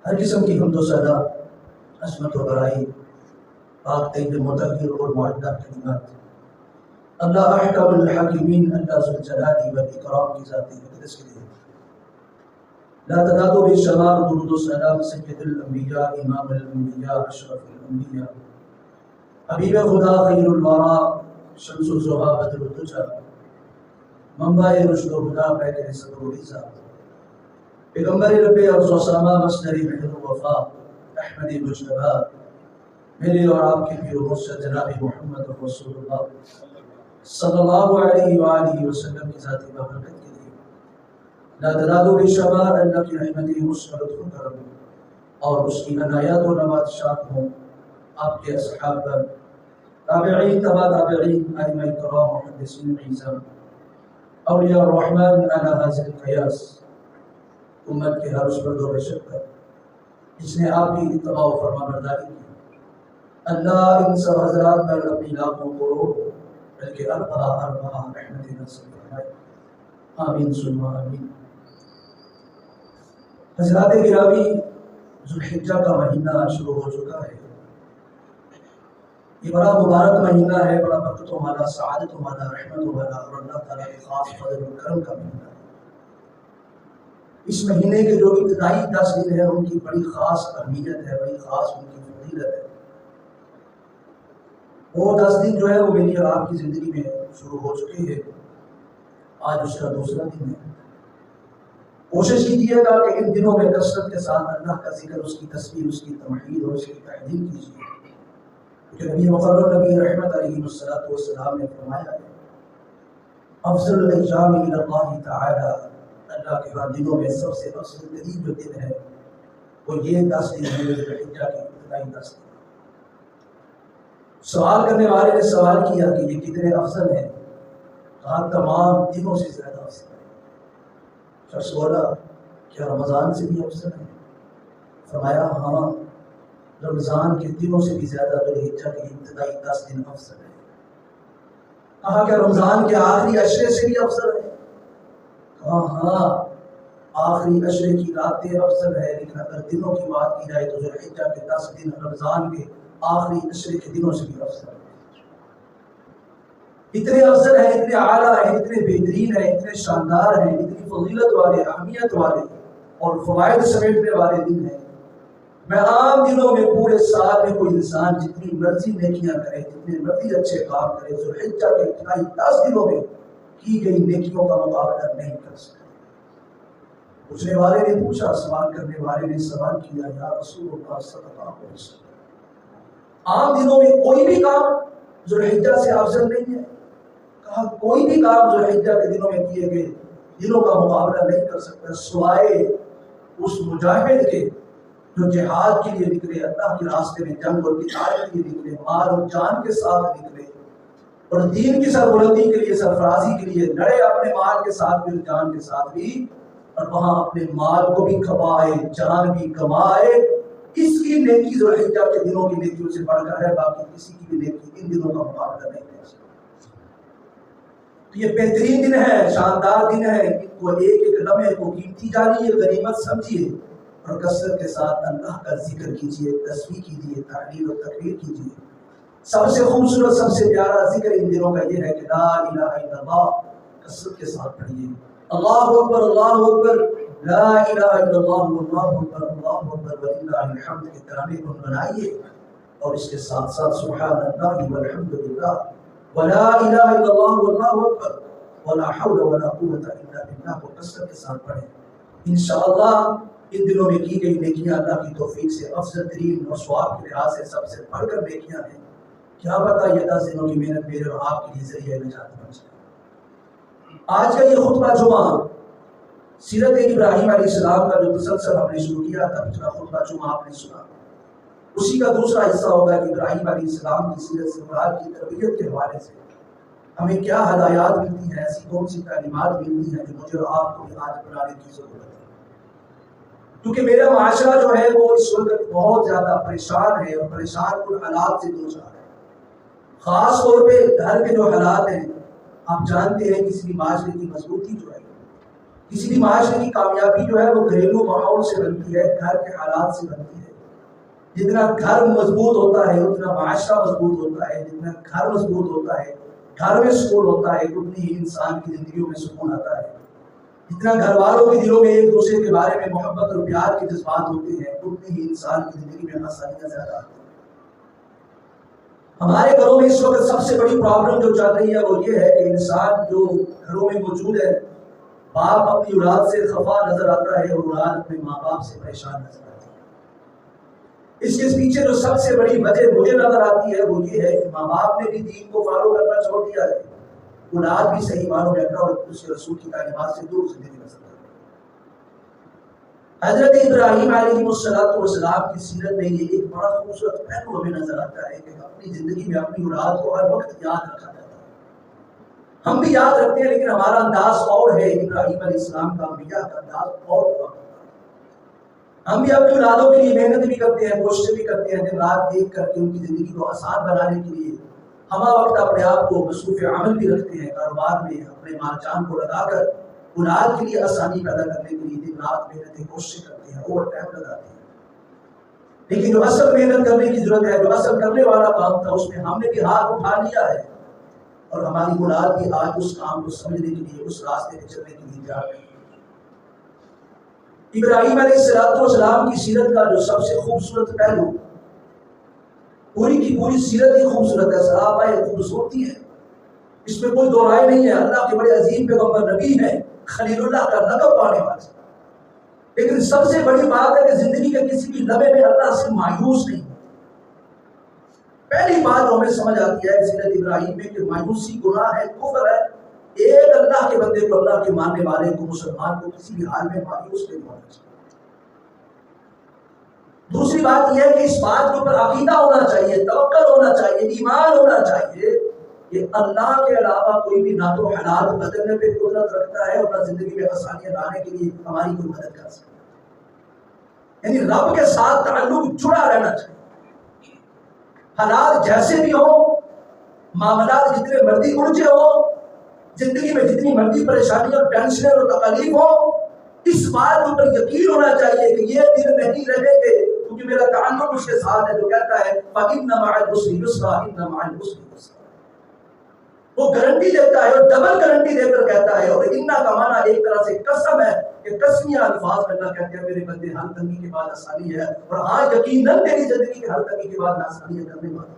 ہر قسم کی حمد و ثنا، عظمت و بڑائی پاک طیب مطہر اور معدہ کلمات اللہ احکم الحاکمین اللہ ذوالجلال والاکرام کی ذاتی مقدس کے لیے لا تعداد و بے شمار درود و سلام سید الانبیاء امام الانبیاء اشرف الانبیاء حبیب خدا خیر الورا شمس الضحیٰ بدر الدجیٰ منبع رشد و ہدا پیکر صبر و عزا پیغمبر رب ارض و سما مصدر مہر و وفا احمد مجتبیٰ میرے اور آپ کے پیر و مرشد جناب محمد رسول اللہ صلی اللہ علیہ وآلہ وسلم کی ذاتی بابرکت کے لیے لا تعداد و بے شمار اللہ کی رحمتیں مسلط و کرم اور اس کی عنایات و نوازشات ہوں آپ کے اصحاب پر، تابعین تبع تابعین، ائمہ کرام محدثین اعظم، اولیاء الرحمن علی حاضر القیاس، امت کے ہر اس فرد و بشر پر جس نے آپ کی اتباع و فرما برداری کی۔ اللہ ان سب حضرات پر اپنی لاکھوں کروڑ بلکہ اربع رحمت نصیب فرمائے، آمین ثم آمین۔ حضرات گرامی، ذوالحجہ کا مہینہ شروع ہو چکا ہے۔ یہ بڑا مبارک مہینہ ہے، بڑا برکتوں والا، سعادتوں والا، رحمتوں والا اور اللہ تعالیٰ کے خاص فضل و کرم کا مہینہ ہے۔ اس مہینے کے جو ابتدائی 10 دن ہیں ان کی بڑی خاص اہمیت ہے، بڑی خاص ان کی فضیلت ہے۔ وہ 10 دن جو ہے وہ میری اور آپ کی زندگی میں شروع ہو چکے ہیں، آج اس کا دوسرا دن ہے۔ کوشش کیجیے گا کہ ان دنوں میں کثرت کے ساتھ اللہ کا ذکر، اس کی تسبیح، اس کی تمحید اور اس کی تحلیل کیجیے، کہ نبی مقرر نبی رحمت علیہ السلام نے فرمایا ہے افضل الایام الی اللہ تعالی، اللہ کے ہاں دنوں میں سب سے افضل ترین جو دن ہے وہ یہ 10 دن ہے، ذوالحجہ کے ابتدائی 10 دن۔ سوال کرنے والے نے سوال کیا کہ یہ کتنے افضل ہیں؟ کہا تمام دنوں سے زیادہ افضل ہے۔ شخص بولا کیا رمضان سے بھی افضل ہے؟ فرمایا ہاں، رمضان کے دنوں سے بھی زیادہ ذوالحجہ کے ابتدائی 10 دن افضل ہے۔ کہا کہ رمضان کے آخری عشرے سے بھی افضل ہے؟ کہا ہاں، آخری عشرے کی راتیں افضل ہے، لیکن اگر دنوں کی بات کی جائے تو ذوالحجہ کے 10 دن رمضان کے آخری عشرے کے دنوں سے بھی افضل ہے۔ اتنے افضل ہیں، اتنے اعلیٰ ہیں، اتنے بہترین ہیں، اتنے شاندار ہیں، اتنی فضیلت والے، اہمیت والے اور فوائد سمیٹنے والے دن ہیں۔ میں عام دنوں میں پورے سال میں کوئی انسان جتنی مرضی نیکیاں کرے، جتنے مرضی اچھے کام کرے، ذوالحجہ کے ابتدائی 10 دنوں میں کی گئی نیکیوں کا مقابلہ نہیں کر سکتا۔ پوچھنے والے نے پوچھا، سوال کرنے والے نے سوال کیا، یا رسول اللہ صلی اللہ علیہ وسلم، عام دنوں میں کوئی بھی کام ذوالحجہ سے افضل نہیں ہے؟ کہا کوئی بھی کام ذوالحجہ کے دنوں میں کیے گئے دنوں کا مقابلہ نہیں کر سکتا، سوائے اس مجاہد کے جو جہاد کے لیے نکلے، اللہ کے راستے میں جنگ اور قتال کے لیے نکلے، مال اور جان کے ساتھ نکلے اور دین کی سربلندی کے لیے، سرفرازی کے لیے لڑے، اپنے مال کے ساتھ بھی، جان کے ساتھ بھی، اور وہاں اپنے مال کو بھی کھپائے، جان بھی کمائے۔ اس کی نیکی ذوالحجہ کے دنوں کی نیکیوں سے بڑھ کر ہے، باقی کسی کی بھی نیکی ان دنوں کا مقابلہ نہیں کر سکتا۔ تو یہ بہترین دن ہے، شاندار دن ہے، ان کو ایک ایک لمحے کو قیمتی جانیے، غنیمت سمجھیے اور کثرت کے ساتھ اللہ کا ذکر کیجیے، تسبیح کیجیے، تحلیل و تکبیر کیجیے۔ سب سے خوبصورت، سب سے پیارا ذکر ان دنوں کا یہ ہے کہ لا الہ الا اللہ کثرت کے ساتھ پڑھیے، اللہ اکبر اللہ اکبر، لا الہ الا اللہ واللہ اکبر اللہ اکبر وللہ الحمد کے ترانے کو بنائیے، اور اس کے ساتھ ساتھ سبحان اللہ والحمد للہ ولا الہ الا اللہ واللہ اکبر ولا حول ولا قوت الا باللہ کو کثرت کے ساتھ پڑھیں۔ انشاءاللہ ان دنوں میں کی گئی نیکیاں اللہ کی توفیق سے افضل ترین اور ثواب کے لحاظ سے سب سے بڑھ کر نیکیاں ہیں۔ کیا پتہ یہ 10 دنوں کی محنت میرے اور آپ کے لیے ذریعہ نجات بن جائے۔ آج کا یہ خطبہ جمعہ سیرت ابراہیم علیہ السلام کا جو تسلسل ہم نے شروع کیا تھا، پچھلا خطبہ جمعہ آپ نے سنا، اسی کا دوسرا حصہ ہوگا کہ ابراہیم علیہ السلام کی سیرت سے مراد کی تربیت کے حوالے سے ہمیں کیا ہدایات ملتی ہیں، ایسی کون سی تعلیمات ملتی ہیں جو مجھے اور آپ کو بھی آج اپنانے کی ضرورت ہے۔ کیونکہ میرا معاشرہ جو ہے وہ اس وقت بہت زیادہ پریشان ہے اور پریشان کن حالات سے دوچار ہے۔ خاص طور پہ گھر کے جو حالات ہیں، آپ جانتے ہیں کسی بھی معاشرے کی مضبوطی جو ہے کسی بھی معاشرے کی کامیابی جو ہے وہ گھریلو ماحول سے بنتی ہے، گھر کے حالات سے بنتی ہے۔ جتنا گھر مضبوط ہوتا ہے اتنا معاشرہ مضبوط ہوتا ہے، جتنا گھر مضبوط ہوتا ہے، گھر میں سکون ہوتا ہے، اتنی ہی انسان کی زندگیوں میں سکون آتا ہے۔ جتنا گھر والوں کے دلوں میں ایک دوسرے کے بارے میں محبت اور پیار کے جذبات ہوتے ہیں، اتنی ہی انسان کی زندگی میں آسانیاں زیادہ آتی ہیں۔ ہمارے گھروں میں اس وقت سب سے بڑی پرابلم جو چل رہی ہے وہ یہ ہے کہ انسان جو گھروں میں موجود ہے، باپ اپنی اولاد سے خفا نظر آتا ہے اور اولاد اپنے ماں باپ سے پریشان نظر آتی ہے۔ اس کے پیچھے جو سب سے بڑی وجہ مجھے نظر آتی ہے وہ یہ ہے کہ ماں باپ نے بھی دین کو فالو کرنا چھوڑ دیا ہے، اولاد بھی صحیح معنوں میں اللہ اور اس کے رسول کی تعلیمات سے دور زندگی نظر آتی ہے۔ حضرت ابراہیم علیہ السلام کی سیرت میں یہ ایک بڑا خوبصورت پہلو ہمیں نظر آتا ہے کہ اپنی زندگی میں اپنی اولاد کو ہر وقت یاد رکھا جاتا ہے۔ ہم بھی یاد رکھتے ہیں لیکن ہمارا انداز اور ہے، ابراہیم علیہ السلام کا انبیاء کا انداز اور ہوا۔ ہم بھی اپنی اولادوں کے لیے محنت بھی کرتے ہیں، کوششیں بھی کرتے ہیں، دن رات دیکھ کر کے ان کی زندگی کو آسان بنانے کے لیے ہمہ وقت اپنے آپ کو مصروف عمل بھی رکھتے ہیں، کاروبار میں اپنے مال جان کو لگا کر اولاد کے لیے آسانی پیدا کرنے کے لیے دن رات محنتیں کوششیں کرتے ہیں، اوور ٹائم لگاتے ہیں۔ لیکن جو اصل محنت کرنے کی ضرورت ہے، جو اصل کرنے والا کام تھا، اس میں ہم نے بھی ہاتھ اٹھا لیا ہے اور ہماری اولاد بھی آج اس کام کو سمجھنے کے لیے، اس راستے پہ چلنے کے لیے جا رہی ہے۔ ابراہیم علیہ السلام کی سیرت کا جو سب سے خوبصورت پہلو، پوری کی پوری سیرت ہی خوبصورت ہے، صحابہ خوبصورتی ہے، اس میں کوئی دو رائے نہیں ہے۔ اللہ کے بڑے عظیم پیغمبر نبی ہیں، خلیل اللہ کا لقب پانے والے، لیکن سب سے بڑی بات ہے کہ زندگی کے کسی بھی لمحے میں اللہ سے مایوس نہیں۔ پہلی بات جو ہمیں سمجھ آتی ہے سیرت ابراہیم میں کہ مایوسی گناہ ہے، کفر ہے۔ ایک اللہ کے بندے کو، اللہ کے ماننے والے کو، مسلمان کو کسی بھی حال میں مایوس نہیں ہونا چاہیے۔ دوسری بات یہ ہے کہ اس بات کے اوپر عقیدہ ہونا چاہیے، توکل ہونا چاہیے، ایمان ہونا چاہیے کہ اللہ کے علاوہ کوئی بھی نہ تو حالات بدلنے پہ قدرت رکھتا ہے اور نہ زندگی میں آسانیاں لانے کے لیے ہماری کوئی مدد کر سکتا ہے۔ یعنی رب کے ساتھ تعلق جڑا رہنا چاہیے، حالات جیسے بھی ہوں، معاملات جتنے مرضی الجھے ہوں، زندگی میں جتنی مرضی پریشانیاں اور ٹینشنیں اور تکالیف ہوں، اس بات پر یقین ہونا چاہیے کہ یہ دن نہیں رہیں گے کیونکہ میرا تعلق اس کے ساتھ ہے جو کہتا ہے فَإِنَّ مَعَ الْعُسْرِ يُسْرًا إِنَّ مَعَ الْعُسْرِ يُسْرًا۔ وہ گارنٹی دیتا ہے اور ڈبل گارنٹی دے کر کہتا ہے، اور اِنَّا کا معنی ایک طرح سے قسم ہے کہ قسمیہ الفاظ میں اللہ کہتے ہیں میرے بندے ہر تنگی کے بعد آسانی ہے، اور ہاں یقیناً تیری زندگی کے ہر تنگی کے بعد آسانیاں کرنے والا۔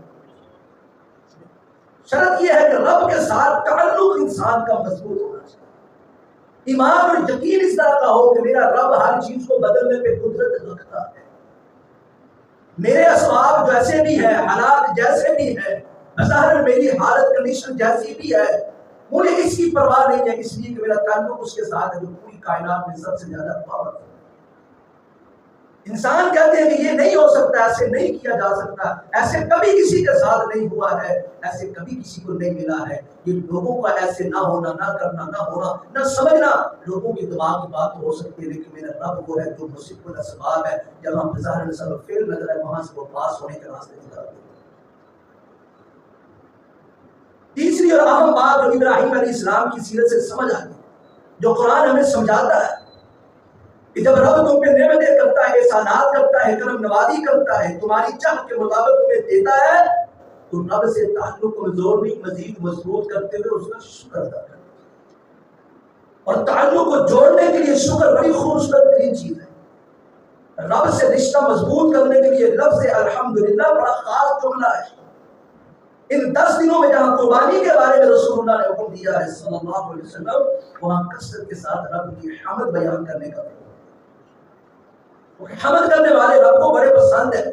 شرط یہ ہے کہ رب کے ساتھ تعلق انسان کا مضبوط ہونا چاہیے، ایمان اور یقین اس طرح کا ہو کہ میرا رب ہر چیز کو بدلنے پہ قدرت رکھتا ہے، میرے اسباب جیسے بھی ہیں، حالات جیسے بھی ہیں، بظاہر میری حالت کنڈیشن جیسی بھی ہے، مجھے اس کی پرواہ نہیں ہے، اس لیے کہ میرا تعلق اس کے ساتھ ہے جو پوری کائنات میں سب سے زیادہ پاورفل ہے۔ انسان کہتے ہیں کہ یہ نہیں ہو سکتا، ایسے نہیں کیا جا سکتا، ایسے کبھی کسی کے ساتھ نہیں ہوا ہے، ایسے کبھی کسی کو نہیں ملا ہے۔ یہ لوگوں کا ایسے نہ ہونا، نہ کرنا، نہ ہونا، نہ سمجھنا لوگوں کی دماغ کی بات ہو سکتی ہے، لیکن میرا رب وہ ہے جو مصیب الاسباب ہے، جہاں بظاہر سبب فعل نظر ہے وہاں سے وہ پاس ہونے کے راستے نکال دیتے ہیں۔ تیسری اور اہم بات جو ابراہیم علیہ السلام کی سیرت سے سمجھ آتی ہے، جو قرآن ہمیں سمجھاتا ہے کہ جب رب تم پہ نعمتیں کرتا ہے، احسانات کرتا ہے، کرم نوازی کرتا ہے، تمہاری چاہت کے مطابق تمہیں دیتا ہے، تو رب سے تعلق کمزور نہیں مزید مضبوط کرتے ہوئے اس کا شکر ادا کرتے ہیں۔ اور تعلق کو جوڑنے کے لیے شکر بڑی خوبصورت ترین چیز ہے۔ رب سے رشتہ مضبوط کرنے کے لیے لفظ الحمدللہ بڑا خاص جملہ ہے۔ ان 10 دنوں میں جہاں قربانی کے بارے میں رسول اللہ نے حکم دیا ہے صلی اللہ علیہ وسلم، وہاں کثرت کے ساتھ رب کی حمد بیان کرنے کا حکم۔ حمد کرنے والے رب کو بڑے پسند ہے۔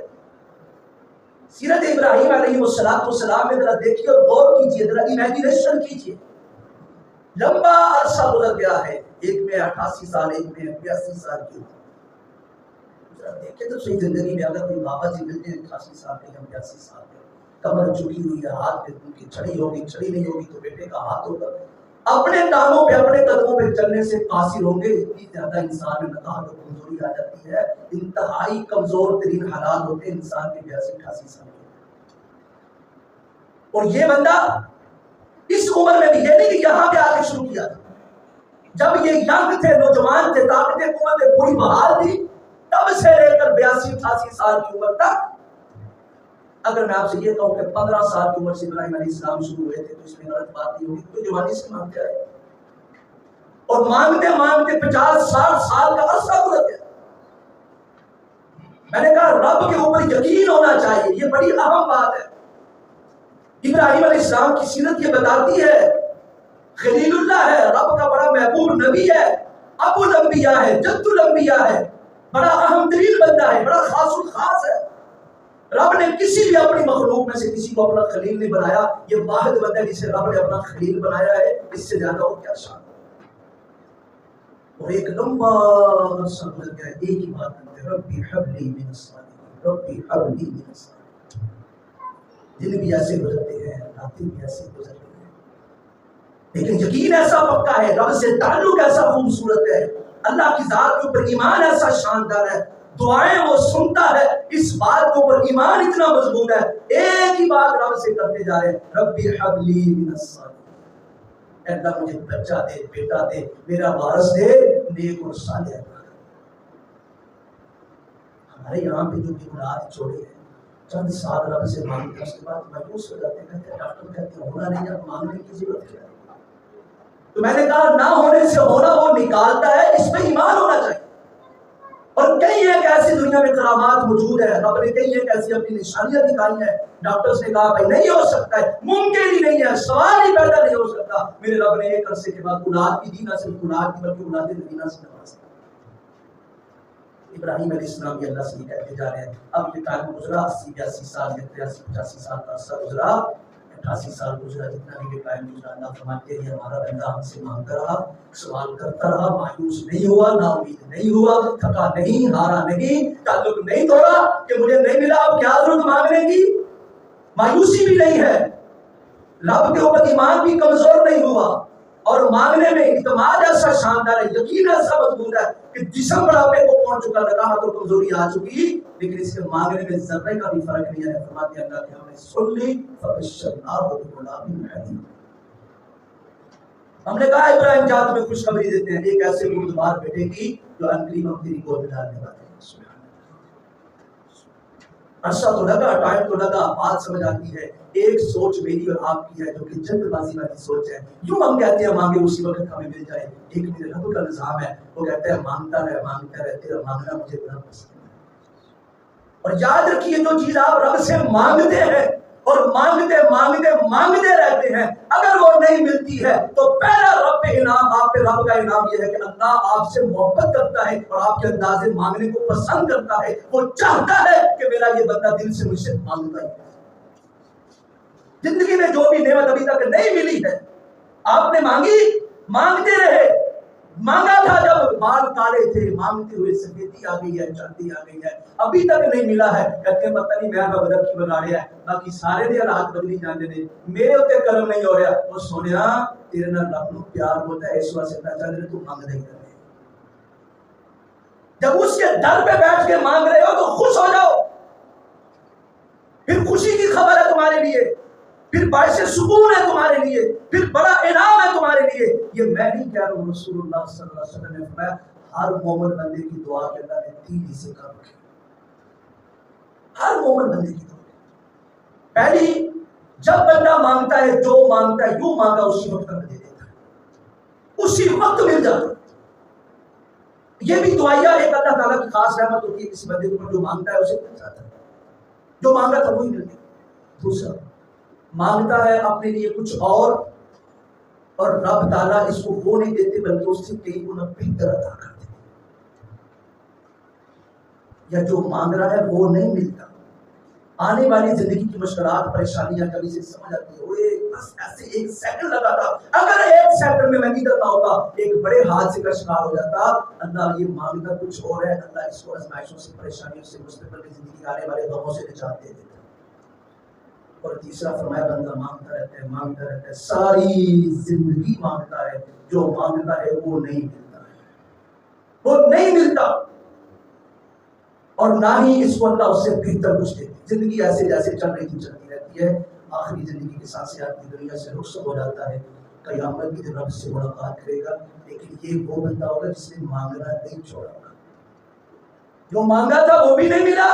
سیرت ابراہیم علیہ السلام میں ذرا دیکھیے اور غور کیجیے، ذرا امیجنیشن کیجیے۔ لمبا عرصہ گزر گیا ہے، ایک میں 88 سال، ایک میں 82 سال کی عمر۔ ذرا دیکھیں تو صحیح زندگی میں اگر کوئی بابا جی ملتے ہیں 88 سال کے یا 82 سال کے، کمر جھکی ہوئی ہے، ہاتھ پہ ان کی چھڑی ہوگی، چھڑی نہیں ہوگی تو بیٹے کا ہاتھ ہوگا، اپنے ٹانگوں پہ اپنے قدموں پہ چلنے سے قاصر ہوں گے۔ اتنی زیادہ انسان میں نقاہت و کمزوری آ جاتی ہے، انتہائی کمزور ترین حالات ہوتے ہیں انسان کے 82-88 سال کے۔ اور یہ بندہ اس عمر میں بھی، یہ نہیں کہ یہاں پہ آ کے شروع کیا تھا، جب یہ ینگ تھے، نوجوان تھے، طاقتیں قوتیں پوری بحال تھی، تب سے لے کر 82-88 سال کی عمر تک، اگر میں آپ سے یہ کہوں کہ 15 سال کی عمر سے ابراہیم علیہ السلام شروع ہوئے تھے تو اس میں غلط بات نہیں ہوگی، تو جوانی سے مانگتے آئے اور مانگتے مانگتے 50-60 سال کا عرصہ گزر گیا۔ میں نے کہا رب کے اوپر یقین ہونا چاہیے، یہ بڑی اہم بات ہے۔ ابراہیم علیہ السلام کی سیرت یہ بتاتی ہے، خلیل اللہ ہے، رب کا بڑا محبوب نبی ہے، ابو الانبیاء ہے، جد الانبیاء ہے، بڑا اہم ترین بندہ ہے، بڑا خاص الخاص ہے۔ رب نے کسی بھی اپنی مخلوق میں سے کسی کو اپنا خلیل نہیں بنایا، یہ واحد بندہ ہے جسے رب نے اپنا خلیل بنایا ہے، اس سے زیادہ اور کیا شان۔ اور ایک لمبا عرصہ گزر گیا، ایک ہی بات کرتے ہیں، ربی حب لی من الصالحین، ربی حب لی من الصالحین۔ دن بھی ایسے گزرتے ہیں، راتیں بھی ایسے گزرتے ہیں، لیکن یقین ایسا پکا ہے، رب سے تعلق ایسا خوبصورت ہے، اللہ کی ذات کے اوپر ایمان ایسا شاندار ہے، دعائیں وہ سنتا ہے، اس بات کے اوپر ایمان اتنا مضبوط ہے، ایک ہی بات رب سے کرتے جا رہے ہیں، ربی حب لی من الصالحین، اے اللہ مجھے بچہ دے، بیٹا دے، میرا وارث دے، نیک اور صالح۔ ہمارے یہاں پہ جو اولاد چھوڑے ہیں، چند سال رب سے مانگتے ہیں، اس کے بعد مایوس ہو جاتے ہیں، کہتے ہیں ڈاکٹر کہتے ہیں ہونا نہیں، اب مانگنے کی ضرورت کیا ہے؟ تو میں نے کہا نہ ہونے سے ہونا وہ نکالتا ہے، اس میں ایمان ہونا چاہیے۔ اور کئی ایک ایسی دنیا میں کرامات موجود ہے، رب نے کئی ایک ایسی اپنی نشانیاں دکھائی ہیں، ڈاکٹرز نے کہا بھائی نہیں ہو سکتا ہے، ممکن ہی نہیں ہے، سوال ہی پیدا نہیں ہو سکتا، میرے رب نے ایک عرصے کے بعد اولاد بھی دی، نہ صرف اولاد دی بلکہ اولاد نبینہ سے نوازا۔ ابراہیم علیہ السلام یہ اللہ سے یہ کہتے جا رہے ہیں، اب یہ ٹائم گزرا، 80-82 سال یا 83-85 سال کا عرصہ گزرا، 88 سال گزرا، جتنا بھی یہ ٹائم گزرا، اللہ فرماتے ہیں ہمارا بندہ ہم سے مانگتا رہا، سوال کرتا رہا، مایوس نہیں ہوا، نا امید نہیں ہوا، تھکا نہیں، ہارا نہیں، تعلق نہیں توڑا کہ مجھے نہیں ملا اب کیا ضرورت مانگنے کی، مایوسی بھی نہیں ہے، رب کے اوپر ایمان بھی کمزور نہیں ہوا، اور مانگنے میں اعتماد ایسا شاندار ہے، یقین ایسا مضبوط ہے کہ جسم بڑھاپے کو پہنچ چکا، لگا تو کمزوری آ چکی، لیکن اس کے مانگنے میں ذرے کا بھی فرق نہیں ہے۔ فرماتے ہیں اللہ کہ ہم نے سن لی، فبشرناہ بغلام حلیم، ہم نے کہا ابراہیم جا تمہیں خوشخبری دیتے ہیں ایک ایسے بردبار بیٹے کی جو انقریب ہم تیری گود میں ڈالنے والے ہیں۔ عرصہ تو لگا، ٹائم تو لگا، بات سمجھ آتی ہے، ایک سوچ میری اور آپ کی ہے جو کہ جلد بازی والی سوچ ہے، یوں ہم کہتے ہیں مانگے اسی وقت ہمیں مل جائے، ایک میرے رب کا نظام ہے، وہ کہتا ہے مانگتا رہے، تیرا مانگنا مجھے بڑا پسند ہے۔ اور یاد رکھیے جو چیز آپ رب سے مانگتے ہیں اور مانگتے رہتے ہیں، اگر وہ نہیں ملتی ہے تو پہلا رب پہ انعام، آپ پہ رب کا انعام یہ ہے کہ اللہ آپ سے محبت کرتا ہے اور آپ کے انداز مانگنے کو پسند کرتا ہے، وہ چاہتا ہے کہ میرا یہ بندہ دل سے مجھ سے مانگتا ہے۔ زندگی میں جو بھی نعمت ابھی تک نہیں ملی ہے، آپ نے مانگی، مانگتے رہے، مانگا تھا جب بال کالے تھے، مانگتے ہوئے سفیدی آ گئی ہے، چاندی آ گئی ہے، ابھی تک نہیں ملا ہے، کہتے ہیں پتہ نہیں میں رب کی بگاڑیا ہے، باقی سارے دے رات بدلی جانے دے، میرے ہوتے کرم نہیں ہو رہا، وہ سونیا تیرے نال رب نو پیار ہوتا ہے، اس واسطے نہ چاہ رہے تو مانگ نہیں رہے، جب اس کے در پہ بیٹھ کے مانگ رہے ہو تو خوش ہو جاؤ، پھر خوشی کی خبر ہے تمہارے لیے، پھر باعث سکون ہے تمہارے لیے، پھر بڑا انعام ہے تمہارے لیے۔ یہ میں نہیں کہہ رہا ہوں، رسول اللہ صلی اللہ علیہ وسلم نے فرمایا ہر مومن بندے کی دعا کے اللہ نے 3 حصے کر رکھے، ہر مومن بندے کی دعا۔ پہلی، جب بندہ مانگتا ہے، جو مانگتا ہے یوں مانگا اسی وقت کر دے دیتا ہے، اسی وقت مل جاتا ہے۔ یہ بھی دعائیا ایک اللہ تعالیٰ کی خاص رحمت ہوتی ہے، کسی بندے کو جو مانگتا ہے اسے مل جاتا ہے، جو مانگا تھا وہی مل گیا۔ دوسرا، مانگتا ہے اپنے لیے کچھ اور رب تعالیٰ اس کو وہ نہیں دیتے بلکہ اس سے کئی گنا بہتر عطا کرتے ہیں، یا جو مانگ رہا ہے وہ نہیں ملتا، آنے والی زندگی کی مشکلات پریشانیاں کبھی سے سمجھ آتی ہے، بس ایسے 1 سیکنڈ لگا تھا، اگر 1 سیکنڈ میں ادھر نہ ہوتا ایک بڑے حادثے کا شکار ہو جاتا۔ اللہ یہ مانگتا کچھ اور ہے، اللہ اس کو آزمائشوں سے، پریشانیوں سے، مستقبل کی زندگی آنے والے غموں سے نجات دے دیتا۔ اور تیسرا فرمایا بندہ مانگتا رہتا ہے، ساری زندگی مانگتا ہے، جو مانگتا ہے وہ نہیں ملتا ہے، وہ نہیں ملتا، اور نہ ہی اس کو اللہ اس سے بہتر کچھ دیتے۔ زندگی ایسے جیسے چل رہی تھی چلتی رہتی ہے، آخری زندگی کے ساتھ سے آدمی دنیا سے رخصت ہو جاتا ہے، قیامت کے دن رب سے ملاقات کرے گا، لیکن یہ وہ بندہ ہوگا جس نے مانگنا نہیں چھوڑا ہوگا. جو مانگا تھا وہ بھی نہیں ملا،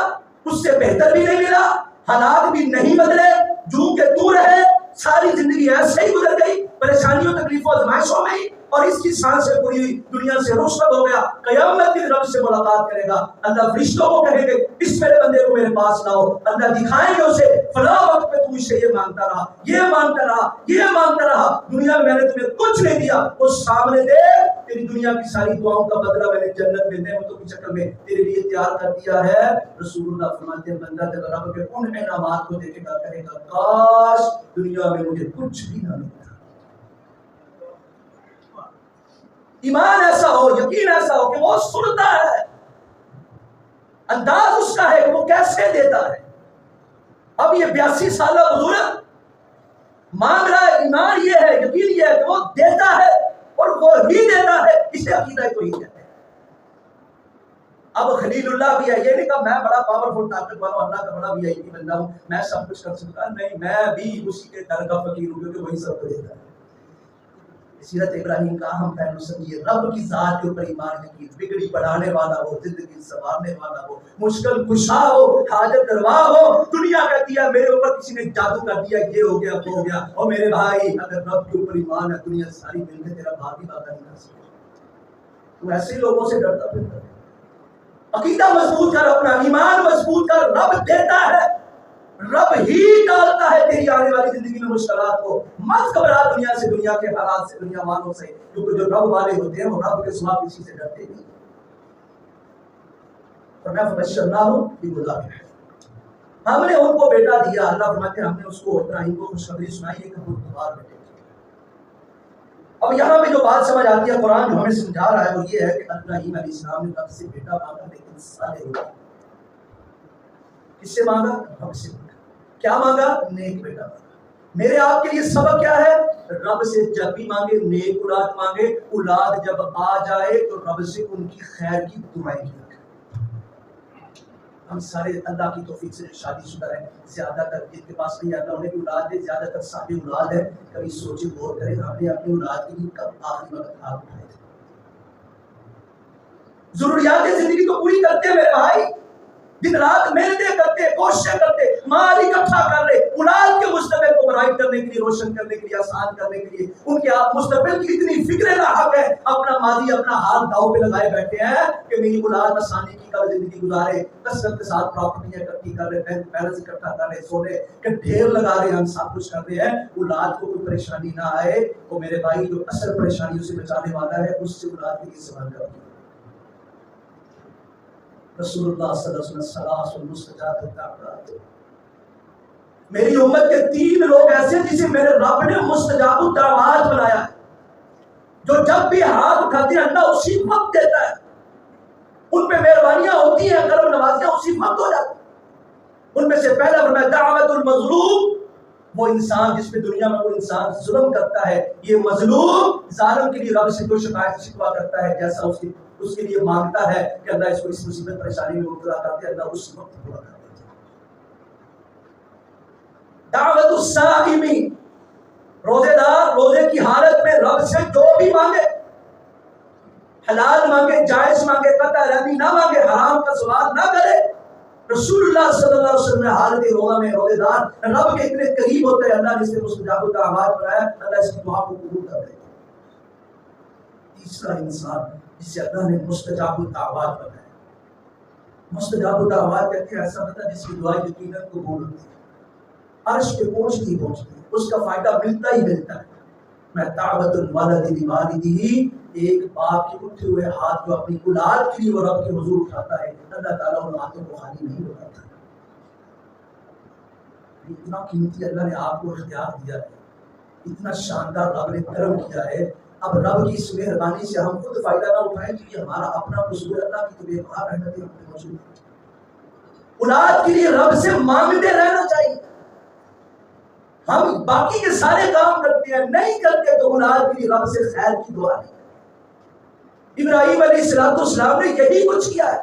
اس سے بہتر بھی نہیں ملا، حالات بھی نہیں بدلے، جو کہ تو رہے، ساری زندگی ایسے ہی گزر گئی پریشانیوں تکلیفوں آزمائشوں میں ہی، اور اس کی سانس سے پوری دنیا سے رخصت ہو گیا. قیامت کے دن رب سے ملاقات کرے گا. اللہ فرشتوں کو کہے گے اس میرے بندے کو میرے پاس لاؤ. اللہ دکھائیں گے اسے فلاں وقت پہ تو مجھ سے یہ مانگتا رہا، یہ مانگتا رہا، یہ مانگتا رہا، دنیا میں نے تمہیں کچھ نہیں دیا، وہ سامنے دے تیری دنیا کی ساری دعاؤں کا بدلہ میں نے جنت میں نعمتوں کی شکل میں تیرے لیے تیار کر دیا ہے. رسول اللہ فرماتے ہیں بندہ جب رب کے ان انعامات کو دیکھے گا کہے گا کاش دنیا میں مجھے کچھ بھی نہ ملتا. ایمان ایسا ہو، یقین ایسا ہو کہ وہ سنتا ہے، انداز اس کا ہے کہ وہ کیسے دیتا ہے. اب یہ 82 سالہ بزرگ مانگ رہا ہے، ایمان یہ ہے، یقین یہ ہے کہ وہ دیتا ہے اور وہ ہی دیتا ہے. اسے عقیدہ تو ہی کہتے ہیں. اب خلیل اللہ بھی ہے، یہ نہیں کہا میں بڑا پاورفل طاقت والا اللہ کا بڑا VIP بندہ ہوں، میں سب کچھ کر سکتا ہوں. نہیں، میں بھی اسی کے در کا فقیر ہوں کیونکہ وہی سب کو دیتا ہے. سیرت ابراہیم کا اہم پہلو سمجھیے، رب کی ذات کے اوپر ایمان یقین، بگڑی بڑھانے والا ہو، زندگی سنوارنے والا ہو، مشکل کشا ہو، حاجت روا ہو. دنیا کہتی ہے میرے اوپر کسی نے جادو کر دیا، یہ ہو گیا وہ ہو گیا. اور میرے بھائی اگر رب کے اوپر ایمان ہے دنیا ساری مل کے تیرا بھاگ بھی باقا نہیں کر سکے. تو ایسے لوگوں سے ڈرتا پھرتا ہے. عقیدہ مضبوط کر، اپنا ایمان مضبوط کر. رب دیتا ہے، رب ہی ڈالتا ہے تیری آنے والی زندگی میں مشکلات کو. مت گھبرا دنیا سے، دنیا کے حالات سے، دنیا والوں سے، کیونکہ جو رب والے ہوتے ہیں وہ رب کے سوا کسی سے ڈرتے نہیں. اور میں فبشرناہم بغلام، ہم نے ان کو بیٹا دیا. اللہ فرماتے ہیں ہم نے اس کو ابراہیم کو خوشخبری سنائی ہے کہ بردبار بیٹے. اب یہاں پہ جو بات سمجھ آتی ہے، قرآن جو ہمیں سمجھا رہا ہے وہ یہ ہے کہ ابراہیم علیہ السلام نے رب سے بیٹا مانگا لیکن صالح ہوا. کس سے مانگا؟ رب سے مانگا. کیا مانگا؟ نیک بیٹا مانگا. میرے آپ کے لیے سبق کیا ہے؟ رب سے جب بھی مانگے نیک اولاد مانگے. اولاد جب آ جائے تو رب سے ان کی خیر کی دعائیں کیا. ہم سارے اللہ کی توفیق سے شادی شدہ ہیں، زیادہ تر جن کے پاس نہیں آتا انہیں بھی اولاد ہے، زیادہ تر صاحب اولاد ہے. کبھی سوچے غور کریں ہم نے اپنی اولاد کے لیے کب آخری وقت ہاتھ اٹھائے تھے؟ ضروریات زندگی تو پوری کرتے ہیں میرے بھائی، دن رات محنتیں کرتے، کوششیں کرتے، مال اکٹھا کر رہے، اولاد کے مستقبل کو برائٹ کرنے کے لیے، روشن کرنے کے لیے، آسان کرنے کے لیے. ان کے آپ مستقبل کی اتنی فکر لاحق ہے، اپنا ماضی اپنا حال داؤ پہ لگائے بیٹھے ہیں کہ میری اولاد آسانی کی کل زندگی گزارے. کثرت کے ساتھ پراپرٹیاں اکٹھی کر رہے، بینک بیلنس اکٹھا کر رہے، سونے کے ڈھیر لگا رہے، ہم سب کچھ کر رہے ہیں. اولاد کو کوئی پریشانی نہ آئے. وہ میرے بھائی جو اصل پریشانیوں سے بچانے والا ہے اس سے اولاد کے لیے سوال کرتے. رسول اللہ صلی اللہ علیہ وسلم ثلاث مستجاب الدعوات، میری امت کے 3 لوگ ایسے جسے میرے رب نے مستجاب الدعوات بنایا ہے، جو جب بھی ہاتھ اٹھاتے ہیں اللہ اسی وقت دیتا ہے. ان پہ مہربانیاں ہوتی ہیں، کرم نوازیاں اسی وقت ہو جاتی. ان میں سے پہلا فرمایا دعوت المظلوم، وہ انسان جس پہ دنیا میں کوئی انسان ظلم کرتا ہے، یہ مظلوم ظالم کے لیے رب سے کوئی شکایت شکوا کرتا ہے جیسا اس کے لیے مانگتا ہے کہ اللہ اس کو اس مصیبت پریشانی میں مبتلا کرتے، اللہ اس وقت پورا کر دیتا ہے. دعوت الصائمی، روزے دار روزے کی حالت میں رب سے جو بھی مانگے، حلال مانگے، جائز مانگے، قطع رحمی نہ مانگے، حرام کا سوال نہ کرے. رسول اللہ صلی اللہ علیہ وسلم نے حالت روزہ میں روزے دار رب کے اتنے قریب ہوتے ہیں، اللہ نے اس سے مستجاب الدعوات بنایا، اللہ اس کی دعا کو قبول کر لے. تیسرا انسان جسے اللہ نے مستجاب الدعوات بنایا. مستجاب الدعوات کہتے ہیں ایسا بندہ جس کی دعا یقیناً قبول ہوتی ہے، عرش پہ پہنچتی پہنچتی اس کا فائدہ ملتا ہی ملتا ہے. میں دعوت الولد لوالدہ، ایک باپ کے اٹھے ہوئے ہاتھ جو اپنی اولاد کے لیے وہ رب کے حضور اٹھاتا ہے، اللہ تعالیٰ ان ہاتھوں کو خالی نہیں لوٹاتا. اتنا قیمتی اللہ نے آپ کو اختیار دیا ہے، اتنا شاندار رب نے کرم کیا ہے. اب رب کی اس مہربانی سے ہم خود فائدہ نہ اٹھائیں کہ یہ ہمارا اپنا قصور، اللہ کی تو بے پناہ رحمتیں ہم پہ موجود ہے. اولاد کے لیے رب سے مانگتے رہنا چاہیے. ہم باقی کے سارے کام کرتے ہیں، نہیں کرتے تو اولاد کے لیے رب سے خیر کی دعا نہیں. ابراہیم علیہ السلام نے یہی کچھ کیا ہے.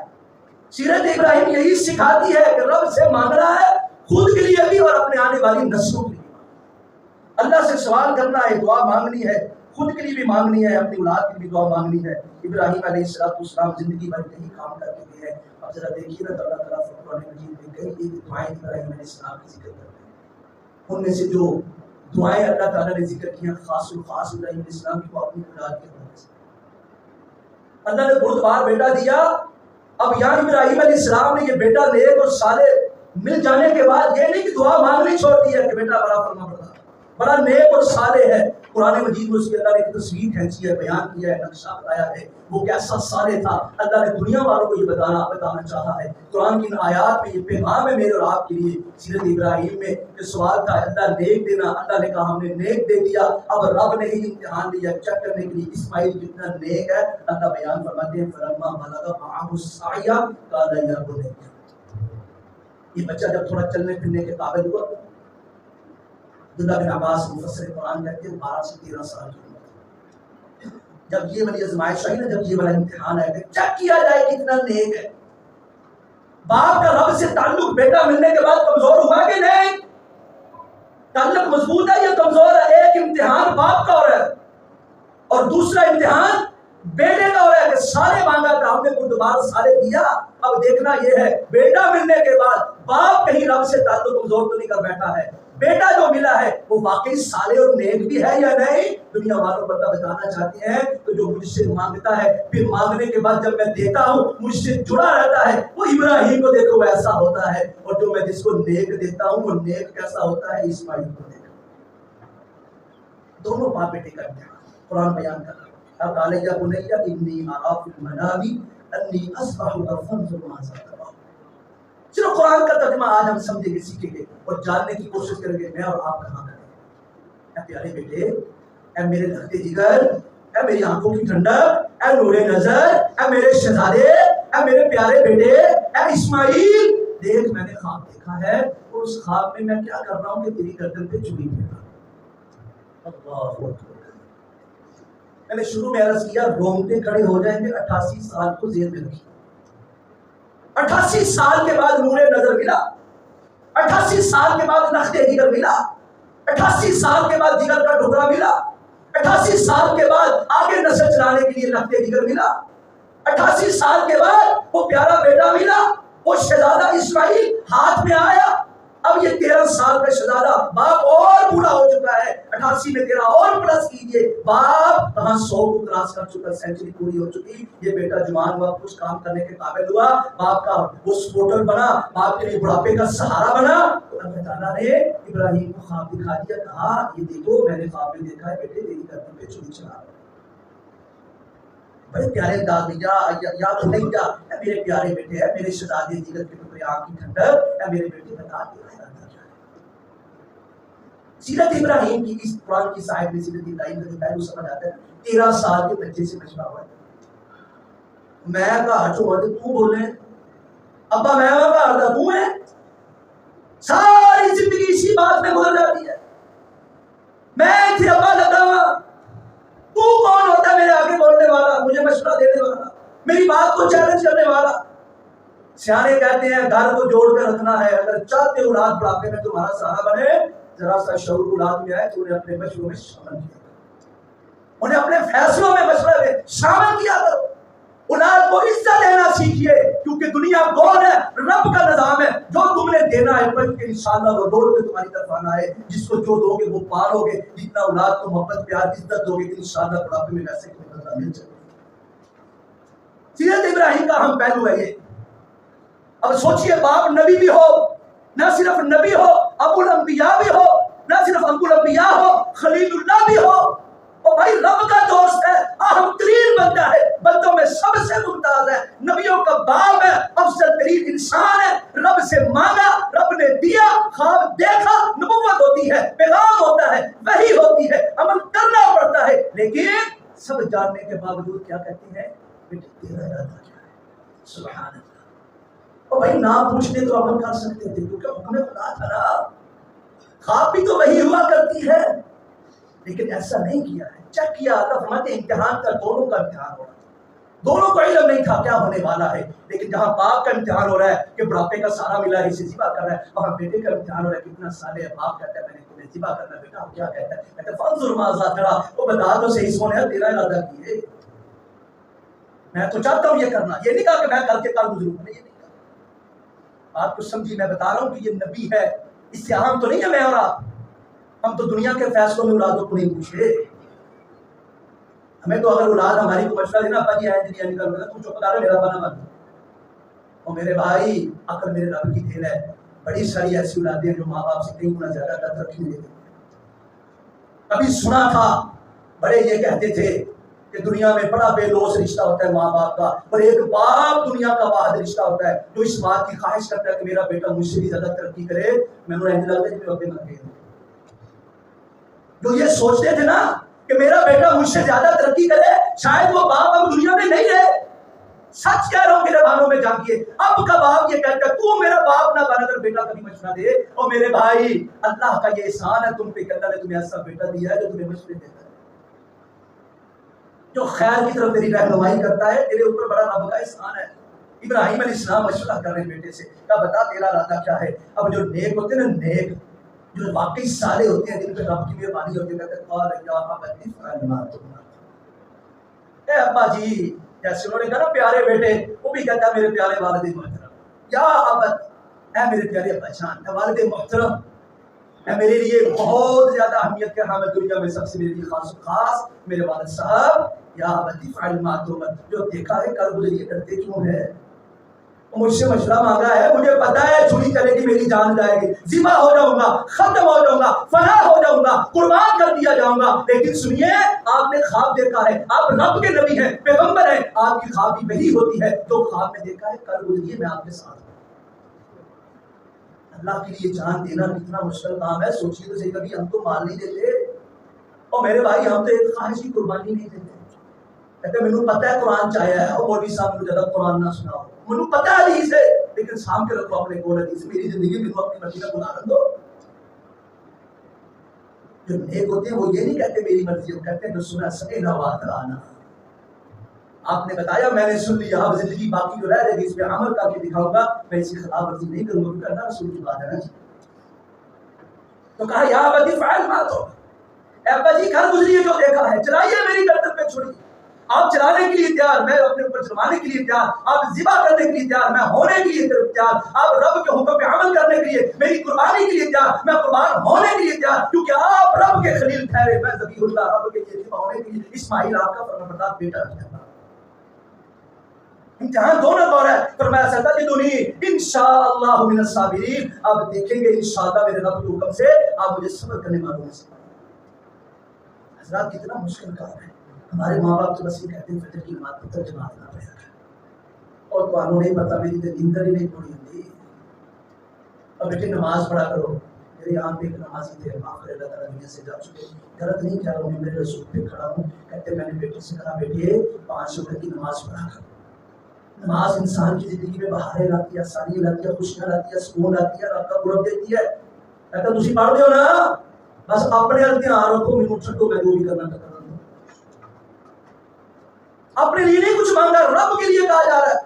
سیرت ابراہیم یہی سکھاتی ہے کہ رب سے مانگنا ہے خود کے لیے بھی اور اپنے آنے والی نسلوں کے لیے. اللہ سے سوال کرنا ہے، دعا مانگنی ہے، خود کے لیے بھی مانگنی ہے، اپنی اولاد کے لیے دعا مانگنی ہے۔ ابراہیم علیہ السلام زندگی بھر یہی کام کر کے گئے ہیں۔ اب ذرا دیکھیے نا، تو اللہ تعالیٰ قرآن مجید میں کئی ایک دعائیں ابراہیم علیہ السلام کی ذکر کرتے ہیں۔ ان میں سے جو دعائیں اللہ تعالیٰ نے ذکر کی ہیں خاص الخاص ابراہیم علیہ السلام کی، وہ اپنی اولاد کے حوالے سے اللہ نے بردبار بیٹا دیا۔ اب یہاں ابراہیم علیہ السلام نے یہ بیٹا نیک اور صالح مل جانے کے بعد یہ نہیں کہ دعا مانگنی چھوڑ دی ہے کہ بیٹا بڑا فرما بردار بڑا نیک اور صالح ہے۔ قرآن مجید میں اس کی اللہ نے تصویر کھینچی ہے، بیان کیا ہے، نقشہ بتایا ہے وہ کیسا صالح تھا۔ اللہ نے دنیا والوں کو یہ بتانا چاہا ہے۔ قرآن کی ان آیات میں یہ پیغام ہے میرے اور آپ کے لیے۔ سیرت ابراہیم میں یہ سوال تھا اللہ نیک دینا، اللہ نے کہا ہم نے نیک دے دیا۔ اب رب نے ہی امتحان دیا چیک کرنے کے لیے اسماعیل کتنا نیک ہے۔ اللہ بیان فرماتے ہیں فلما بلغ معه السعي قال يا بني، یہ بچہ جب تھوڑا چلنے پھرنے کے قابل ہوا، عبداللہ بن عباس مفسر قرآن کہتے ہیں 12 سے 13 سال کی عمر، جب یہ والی آزمائش آئی نا، جب یہ والا امتحان آئے کہ چیک کیا جائے کتنا نیک ہے۔ باپ کا رب سے تعلق بیٹا ملنے کے بعد کمزور ہوا کہ نہیں؟ تعلق مضبوط ہے یا کمزور ہے؟ ایک امتحان باپ کا ہو رہا ہے اور دوسرا امتحان بیٹے کا ہو رہا ہے کہ سارے مانگا تھا ہم نے بردبار سارے دیا۔ اب دیکھنا یہ ہے بیٹا ملنے کے بعد باپ کہیں رب سے تعلق کمزور تو نہیں کر بیٹھا ہے؟ بیٹا جو ملا ہے وہ واقعی صالح اور نیک بھی ہے یا نہیں؟ دنیا والوں کو بتانا چاہتے ہیں تو جو مجھ سے مانگتا ہے پھر مانگنے کے بعد جب میں دیتا ہوں مجھ سے جڑا رہتا ہے، وہ ابراہیم کو دیکھو ایسا ہوتا ہے، اور جو میں جس کو نیک دیتا ہوں وہ نیک کیسا ہوتا ہے؟ اسماعیل کو دیکھو۔ دونوں باپ بیٹے کا امتحان قرآن بیان کر رہا ہے۔ اب قال یا بنی انی ارا فی المنام انی اصبحک فانظر ماذا ترى۔ چلو قرآن کا ترجمہ آج ہم سمجھیں گے، سیکھیں گے اور جاننے کی کوشش کریں گے میں اور آپ کہاں کریں۔ اے پیارے بیٹے، اے میرے لگتے جگر، اے میری آنکھوں کی ٹھنڈک، اے نور نظر، اے میرے شہزادے، اے میرے پیارے بیٹے، اے اسماعیل، دیکھ میں نے خواب دیکھا ہے اور اس خواب میں کیا کر رہا ہوں کہ تیری گردن پہ چوری پھیر رہا ہوں۔ اللہ اکبر۔ میں نے شروع میں عرض کیا رونگٹے کھڑے ہو جائیں گے 88 سال کو ذہن میں رکھیے۔ 88 سال کے بعد نور نظر ملا، 88 سال کے بعد نقطے جگر ملا، 88 سال کے بعد جگر کا ٹکڑا ملا، 88 سال کے بعد آگے نسل چلانے کے لیے نقطے جگر ملا، 88 سال کے بعد وہ پیارا بیٹا ملا، وہ شہزادہ اسماعیل ہاتھ میں آیا۔ اب یہ 13 سال کا شہزادہ باپ اور بوڑھا ہو چکا ہے، 88 میں 13 اور پلس کیجئے، باپ کہاں 100 کو کراس کر چکا، سینچری پوری ہو چکی، یہ بیٹا جوان ہوا، کچھ کام کرنے کے قابل ہوا، باپ کا وہ سپورٹر بنا، باپ کے لیے بڑھاپے کا سہارا بنا۔ تو اللہ تعالیٰ نے ابراہیم کو خواب دکھا دیا، کہا یہ دیکھو میں نے خواب میں دیکھا ہے بیٹے تیری گردن پہ چوری چلا رہا ہے۔ بڑے پیارے انداز میں یا تو نہیں جا، اے میرے پیارے بیٹے، اے میرے شہزادے جگر کے ٹکڑے آنکھ کی ٹھنڈک، اے میرے بیٹے بتا دیا سیرت ابراہیم کی اس قرآن کی صاحب میں سیرت ابراہیم کا پہلو سمجھ آتا ہے۔ 13 سال کے بچے سے مشورہ ہوا ہے، میں کہا چھوڑ دے تو بولے ابا میں کہا تھا تو ہے، ساری زندگی اسی بات میں گزر جاتی ہے، میں تھے ابا لگا تو کون ہوتا ہے میرے آگے بولنے والا، مجھے مشورہ دینے والا، میری بات کو چیلنج کرنے والا۔ سیانے کہتے ہیں گھر کو جوڑ کر رکھنا ہے، اگر چاہتے اولاد بڑھاپے میں تمہارا سہارا بنے، ذرا سا شعور اولاد میں آئے تو انہیں اپنے مشوروں میں شامل کیا کرو، انہیں اپنے فیصلوں میں مشورے میں شامل کیا کرو۔ اولاد کو عزت دینا سیکھیے، کیونکہ دنیا کون ہے؟ رب کا نظام ہے، جو تم نے دینا ہے بلکہ انشاءاللہ وہ دوڑ کے تمہاری طرف آنا ہے، جس کو جو دو گے وہ پالو گے، جتنا اولاد کو محبت پیار عزت دو گے انشاءاللہ بڑھاپے میں ویسے کوئی بدلہ مل جائے۔ سیرت ابراہیم کا ہم پہلو ہے یہ۔ اب سوچئے باپ نبی بھی ہو، نہ صرف نبی ہو، ابو الانبیاء بھی ہو، نہ صرف ابو الانبیاء ہو، خلیل اللہ بھی ہو، اور بھائی رب کا دوست ہے، اہم ترین بندہ ہے، بندوں میں سب سے ممتاز ہے، نبیوں کا باپ ہے، افضل ترین انسان ہے، رب سے مانگا، رب نے دیا، خواب دیکھا، نبوت ہوتی ہے، پیغام ہوتا ہے، وحی ہوتی ہے، عمل کرنا پڑتا ہے، لیکن سب جاننے کے باوجود کیا کہتے ہیں؟ بیٹے تیرا ارادہ کیا ہے؟ سبحان اللہ۔ اور بھائی نہ پوچھنے تو عمل کر سکتے تھے کیونکہ حکم خدا تھا نا، خواب بھی تو وہی ہوا کرتی ہے، لیکن ایسا نہیں کیا ہے، چیک کیا۔ اللہ فرماتے امتحان کا دونوں کا امتحان ہوگا، دونوں کو علم نہیں تھا کیا ہونے والا ہے، لیکن جہاں باپ کا امتحان ہو رہا ہے کہ بڑھاپے کا سارا ملا ہے اسے ذبح کر رہا ہے، وہاں بیٹے کا امتحان ہو رہا ہے کتنا سال ہے، باپ کہتا ہے میں نے تمہیں ذبح کرنا، بیٹا آپ کیا کہتا ہے، کہتا ہے فانظر ماذا ترى، وہ بتا تو صحیح سونے تیرا ارادہ کیے، میں تو چاہتا ہوں یہ کرنا، یہ نہیں کہا کہ میں کل کے کل گزروں گا، یہ نہیں کہا، آپ کو سمجھی، میں بتا رہا ہوں کہ یہ نبی ہے، اس سے عام تو نہیں ہے میں اور آپ، ہم تو دنیا کے فیصلوں میں اولادوں کو نہیں پوچھے، ہمیں تو اگر اولاد ہماری کو مشورہ دینا ابا جی آئے دنیا نکل گیا تو چپ رہے میرا بنا بن، اور میرے بھائی عقل میرے رب کی دین ہے، بڑی ساری ایسی اولادیں جو ماں باپ سے کئی گنا زیادہ ترقی نہیں دیتے۔ کبھی سنا تھا بڑے یہ کہتے تھے کہ دنیا میں بڑا بے لوث رشتہ ہوتا ہے ماں باپ کا، اور ایک باپ دنیا کا واحد رشتہ ہوتا ہے جو اس بات کی خواہش کرتا ہے کہ میرا بیٹا مجھ سے بھی زیادہ ترقی کرے، میں انہیں لگتا ہے کہ میں مر گئے، جو یہ سوچتے تھے نا کہ میرا بیٹا مجھ سے زیادہ ترقی کرے، شاید وہ باپ اب دنیا میں نہیں رہے۔ سچ کہہ رہا ہوں میرے بھائیوں میں جانکیے، اب کا باپ یہ کہتا ہے تو میرا باپ نہ بن اگر بیٹا کبھی مشورہ دے، اور میرے بھائی اللہ کا یہ احسان ہے تم پہ کہ اللہ نے تمہیں ایسا بیٹا دیا ہے جو تمہیں مشورے دیتا ہے، جو خیر کی طرف تیری رہنمائی کرتا ہے، تیرے اوپر بڑا رب کا احسان ہے۔ ابراہیم علیہ السلام مشورہ کر رہے ہیں بیٹے سے، کیا بتا تیرا ارادہ کیا ہے؟ اب جو نیک ہوتے ہیں نا، نیک جو واقعی سالے ہوتے ہیں جن پہ رب کی مہربانی ہوتی ہے، کہتے ہیں قال یا ابت افعل ما تؤمر، اے ابا جی، جیسے انہوں نے کہا نا پیارے بیٹے، وہ بھی کہتا ہے میرے پیارے والد محترم، یا ابت، اے میرے پیارے ابا جان، اے والد محترم، اے میرے لیے بہت زیادہ اہمیت کے حامل دنیا میں سب سے میرے لیے خاص و خاص میرے والد صاحب، یا ابت افعل ما تؤمر، جو دیکھا ہے کر گزری، ڈرتے کیوں ہے؟ مجھ سے مشورہ مانگا ہے، مجھے پتا ہے چھری چلے گی میری جان جائے گی، ذبح ہو جاؤں گا، ختم ہو جاؤں گا، فنا ہو جاؤں گا، قربان کر دیا جاؤں گا، لیکن سنیے آپ نے خواب دیکھا ہے، آپ رب کے نبی ہیں، پیغمبر ہیں، آپ کی خواب بھی وہی ہوتی ہے جو خواب میں دیکھا ہے، کل گزریے میں آپ کے ساتھ ہوں۔ اللہ کے لیے جان دینا کتنا مشکل کام ہے، سوچیے تو صحیح، کبھی ہم تو مال نہیں دیتے، اور میرے بھائی ہم تو ایک خواہش کی قربانی نہیں دیتے، کہتے مینوں پتا ہے قرآن چاہیا ہے، اور مولوی صاحب مجھے زیادہ قرآن نہ سناؤ، مجھے پتا ہے حدیث ہے، لیکن سام کے رکھو اپنے کول حدیث، میری زندگی میں اپنی مرضی کا گزارن دو۔ جو نیک ہوتے ہیں وہ یہ نہیں کہتے میری مرضی، وہ کہتے ہیں جو سنا سمیعنا واطعنا، آپ نے بتایا میں نے سن لیا، اب زندگی باقی جو رہ جائے گی اس پہ عمل کر کے دکھاؤں گا، میں اس کی خلاف ورزی نہیں کروں گا، کرنا رسول کی بات ہے نا۔ تو کہا یا ابت افعل ما تؤمر، اے ابا جی گھر گزریے جو دیکھا ہے، چلائیے میری گردن پہ چھڑی، آپ چلانے کے لیے تیار، میں اپنے اوپر چلوانے کے لیے تیار، آپ ذبح کرنے کے لیے تیار، میں ہونے کے لیے تیار، آپ رب کے حکم پہ عمل کرنے کے لیے، میری قربانی کے لیے تیار، میں قربان ہونے کے لیے تیار، کیونکہ آپ رب کے خلیل ٹھہرے، میں ذبیح اللہ رب کے لیے ذبح ہونے کے لیے، اسماعیل آپ کا فرمانبردار بیٹا ہے۔ امتحان دونوں دور ہے، فرمایا ستجدنی انشاءاللہ من الصابرین، آپ دیکھیں گے انشاءاللہ میرے رب کے حکم سے آپ مجھے صبر کرنے والوں میں سے۔ حضرات کتنا مشکل کام ہے، ہمارے ماں باپ تو بس یہ کہتے ہیں فجر کی نماز پتہ جماعت نہ پڑھا کر، اور قانون نہیں پتا میری تو نیند ہی نہیں پڑی ہوتی، اور بیٹے نماز پڑھا کرو، میرے یہاں پہ ایک نمازی تھے، معاف کرے اللہ تعالیٰ دنیا سے جا چکے، غلط نہیں کہہ رہا ہوں، میرے رسول پہ کھڑا ہوں، کہتے میں نے بیٹے سے کہا بیٹے 5 وقت کی نماز پڑھا کرو، نماز انسان کی زندگی میں بہاریں لاتی ہے، آسانیاں لاتی ہے، خوشیاں لاتی ہے، سکون لاتی ہے، رب کا قرب دیتی ہے۔ کہتا تسی پڑھ دیو نا، بس اپنے ال دھیان رکھو، مینوں چھڈو میں جو بھی کرنا کرنا، اپنے لیے نہیں کچھ مانگا، رب کے لیے کہا جا رہا ہے۔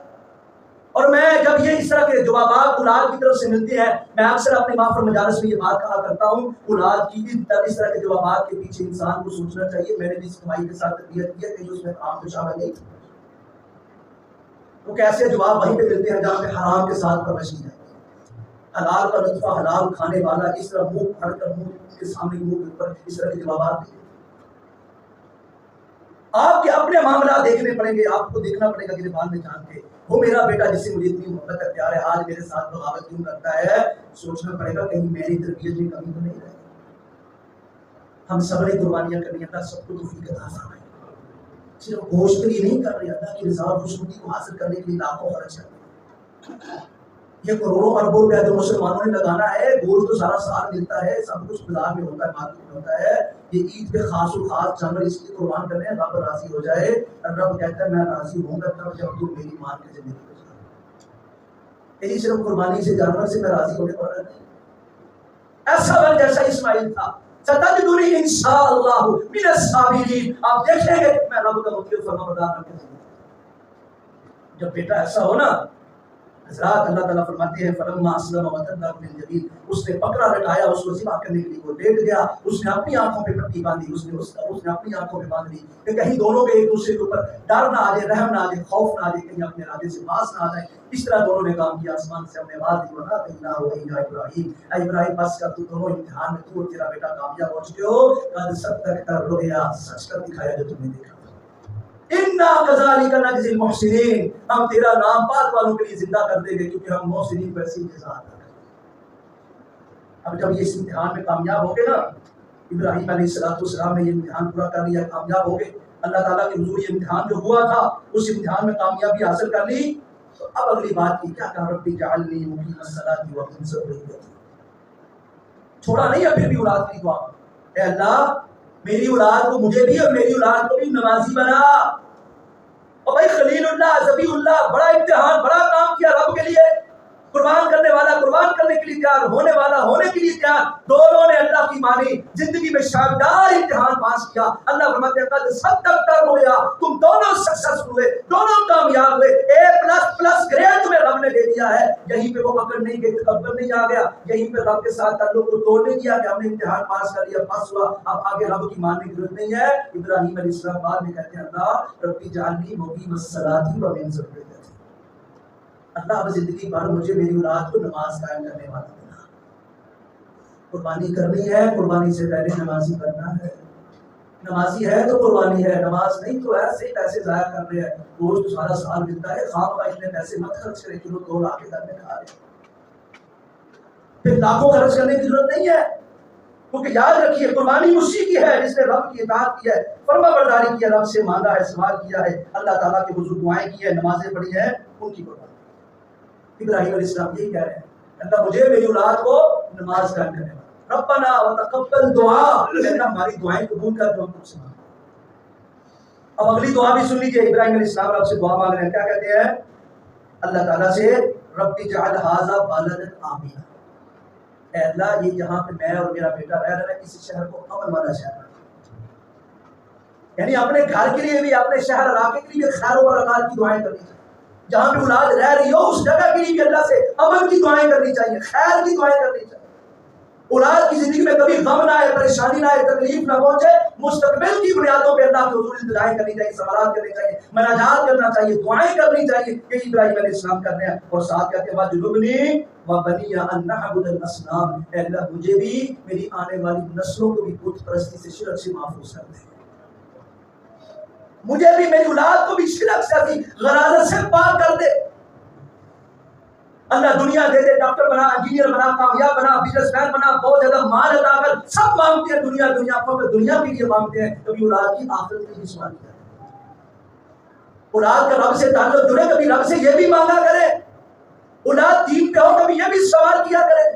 اور میں جب یہ اس طرح کے جوابات اولاد کی طرف سے ملتے ہیں، میں اکثر اپنے محفل مجالس میں یہ بات کہا کرتا ہوں، اولاد کی اس طرح کے جوابات کے پیچھے انسان کو سوچنا چاہیے، میں نے بھی اس کمائی کے ساتھ تربیت کی ہے کہ اس میں حرام تو شامل نہیں، تو کیسے جواب وہیں پہ ملتے ہیں جہاں پہ حرام کے ساتھ پرورش کی جاتی ہے۔ حلال کا لطفہ حلال کھانے والا اس طرح منہ پھڑ کر منہ کے سامنے منہ کے اوپر اس طرح کے جوابات دیتے ہیں۔ آپ کے اپنے معاملات دیکھنے پڑیں گے، آپ کو دیکھنا پڑے گا کہ بعد میں جان کے وہ میرا بیٹا جس سے مجھے اتنی محبت ہے، پیار ہے، آج میرے ساتھ بغاوت کیوں کرتا ہے، سوچنا پڑے گا کہیں میری تربیت میں کمی تو نہیں رہے۔ ہم صبر قربانیاں کرنی، اللہ سب کو توفیق عطا فرمائے۔ صرف گوشت کے لیے نہیں کر رہے، اللہ کی رضا اور خوشنودی کو حاصل کرنے کے لیے لاکھوں خرچ کر رہے ہیں۔ یہ کروڑوں اربوں روپیہ جو مسلمانوں نے لگانا ہے، گوشت تو سارا سال ملتا ہے، سب کچھ بازار میں ہوتا ہے، مارکیٹ میں ہوتا ہے، یہ عید پہ خاص و خاص جانور اس لیے قربان کرنے ہیں رب راضی ہو جائے، اور رب کہتا ہے میں راضی ہوں گا تب جب تم میری مان کے زندگی ہو جائے۔ یہی صرف قربانی سے جانور سے میں راضی ہونے والا نہیں، ایسا بن جیسا اسماعیل تھا، ستجدنی انشاءاللہ من الصابرین، آپ دیکھیں گے میں رب کا مطیع فرمانبردار بن کے زندگی۔ جب بیٹا ایسا ہو نا حضرات، اللہ تعالیٰ فرماتے ہیں فلما اسلم وتلہ للجبین، اس نے پکڑا لٹایا اس کو ذبح کرنے کے لیے، وہ لیٹ گیا، اس نے اپنی آنکھوں پہ پٹی باندھی، اس نے اپنی آنکھوں پہ باندھ لی کہ کہیں دونوں کے ایک دوسرے کے اوپر ڈر نہ آ جائے، رحم نہ آ جائے، خوف نہ آ جائے، کہیں اپنے ارادے سے باز نہ آ جائے۔ اس طرح دونوں نے کام کیا، آسمان سے ہم نے آواز دی بنا کہنا ہو ابراہیم، اے ابراہیم بس کر، تو دونوں امتحان میں تو اور تیرا بیٹا کامیاب ہو چکے ہو، قد صدقت الرؤیا، سچ کر دکھایا جو تم نے دیکھا۔ اِنَّا كَذَلِكَ نَجْزِي الْمُحْسِنِينَ، ہم تیرا نام پاک والوں کے لیے زندہ کر دیں گے کیونکہ ہم محسنین کو ایسی جزا عطا کریں گے۔ اب جب یہ اس امتحان میں کامیاب ہو گئے نا، ابراہیم علیہ السلام نے یہ امتحان پورا کر لیا، کامیاب ہو گئے، اللہ تعالیٰ کے حضور یہ امتحان جو ہوا تھا اس امتحان میں کامیابی حاصل کر لی، تو اب اگلی بات کی، کیا کہا ربی اجعلنی مقیم الصلاۃ ومن ذریتی، چھوڑا نہیں ہے پھر بھی اولاد کی دعا، اے اللہ میری اولاد کو، مجھے بھی اور میری اولاد کو بھی نمازی بنا۔ اور بھائی خلیل اللہ، ذبیح اللہ، بڑا امتحان، بڑا کام کیا رب کے لیے، قربان کرنے والا قربان کرنے کے لیے تیار، ہونے والا ہونے کے لیے تیار، دونوں نے اللہ کی مانی، زندگی میں شاندار امتحان پاس کیا۔ اللہ فرماتے ہیں قد صدقت الرؤیا، تم دونوں سکسیس ہوئے، دونوں کامیاب ہوئے، A++ گریڈ تمہیں رب نے دے دیا ہے۔ یہیں پہ وہ پکڑ نہیں گئی، تکبر نہیں آ گیا، یہیں پہ رب کے ساتھ تعلق کو توڑ نہیں دیا کہ ہم نے امتحان پاس کر لیا، پاس ہوا، اب آگے رب کی ماننے کی ضرورت نہیں ہے۔ ابراہیم علیہ السلام بعد میں کہتے ہیں اللہ ربی اجعلنی مقیم الصلاۃ ومن ذریتی، اللہ اب زندگی بھر مجھے میری اولاد کو نماز قائم کرنے والا بنا۔ قربانی کرنی ہے، قربانی سے پہلے نمازی بننا ہے، نمازی ہے تو قربانی ہے، نماز نہیں تو ایسے ہی پیسے ضائع کر رہے ہیں، روز تو سارا سال ملتا ہے، خام خواہ اتنے پیسے مت خرچ کرے، کلو 2 لاکھ کے گھر میں کھا رہے، پھر لاکھوں خرچ کرنے کی ضرورت نہیں ہے، کیونکہ یاد رکھیے قربانی اسی کی ہے جس نے رب کی اطاعت کی ہے، فرما برداری کی ہے، رب سے مانگا ہے، سوال کیا ہے، اللہ تعالیٰ کے حضور دعائیں کی ہے، نمازیں پڑھی ہیں، ان کی قربانی۔ ابراہیم علیہ السلام یہی کہہ رہے ہیں اللہ مجھے میری اولاد کو نماز قائم کرنے والا، ربنا وتقبل دعا، اللہ ہماری دعائیں قبول کر جو ہم تم سے مانگتے ہیں۔ اب اگلی دعا بھی سن لیجیے، ابراہیم علیہ السلام رب سے دعا مانگ رہے ہیں، کیا کہتے ہیں اللہ تعالیٰ سے رب اجعل ھذا بلدا آمنا، اے اللہ یہ جہاں پہ میں اور میرا بیٹا رہ رہا ہے اس شہر کو امن والا شہر بنا، یعنی اپنے گھر کے لیے بھی، اپنے شہر علاقے کے لیے خیر و برکات کی دعائیں کرنی چاہیے، جہاں پہ اولاد رہ رہی ہو اس جگہ کے لیے بھی اللہ سے امن کی دعائیں کرنی چاہیے، خیر کی دعائیں کرنی چاہیے، اولاد کی زندگی میں کبھی غم نہ آئے، پریشانی نہ آئے، تکلیف نہ پہنچے، مستقبل کی بنیادوں پہ اللہ کے حضور التجائیں کرنی چاہیے، سوالات کرنے چاہیے، مناجات کرنا چاہیے، دعائیں کرنی چاہیے، یہ ابراہیم علیہ السلام کر رہے ہیں، اور ساتھ کہتے ہیں وَجُنُبْنِي وَبَنِيَّ أَن نَّعْبُدَ الْأَصْنَامَ، اے اللہ مجھے بھی میری آنے والی نسلوں کو بھی بت پرستی سے، شرک سے محفوظ کر دے، مجھے بھی میری اولاد کو بھی شرک سے، غرازت سے پاک کر دے۔ اللہ دنیا دے دے، ڈاکٹر بنا، انجینئر بنا، کامیاب بنا، بزنس مین بنا، بہت زیادہ مال عطا کر، سب مانگتے ہیں دنیا دنیا، فقط دنیا کے لیے مانگتے ہیں، کبھی اولاد کی آخرت کے لیے سوال کیا، اولاد کا رب سے تعلق جڑے، کبھی رب سے یہ بھی مانگا کرے، اولاد دین پہ ہو کبھی یہ بھی سوال کیا کرے،